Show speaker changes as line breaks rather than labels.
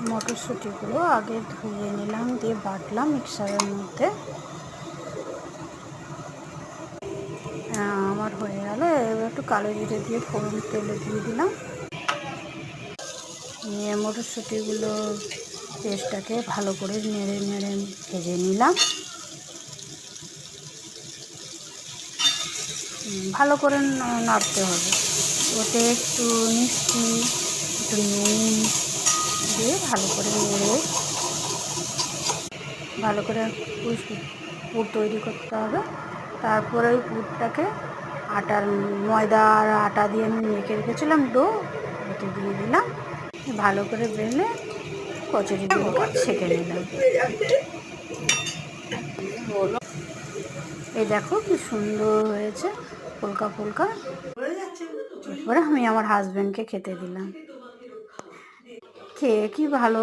মটরশুঁটিগুলো আগে ধুয়ে নিলাম, দিয়ে বাটলাম মিক্সারের মধ্যে। আমার হয়ে গেল। এবার একটু কালো জিরে দিয়ে ফোড়ন তেলে দিয়ে দিলাম। নিয়ে মটরশুঁটিগুলো পেস্টটাকে ভালো করে নেড়ে নেড়ে ভেজে নিলাম। ভালো করে নাড়তে হবে। ওতে একটু মিষ্টি, একটু নুন দিয়ে ভালো করে নেড়ে ভালো করে পুর তৈরি করতে হবে। তারপরে ওই পুরটাকে ময়দা আর আটা দিয়ে আমি মেখে রেখেছিলাম ডো, ওতে দিয়ে দিলাম। ভালো করে বেলে কচুরিগুলোকে ছেঁকে নিলাম। এই দেখো কি সুন্দর হয়েছে, ফুলকা ফুলকা। এরপরে আমি আমার হাজব্যান্ডকে খেতে দিলাম। খেয়ে কি ভালো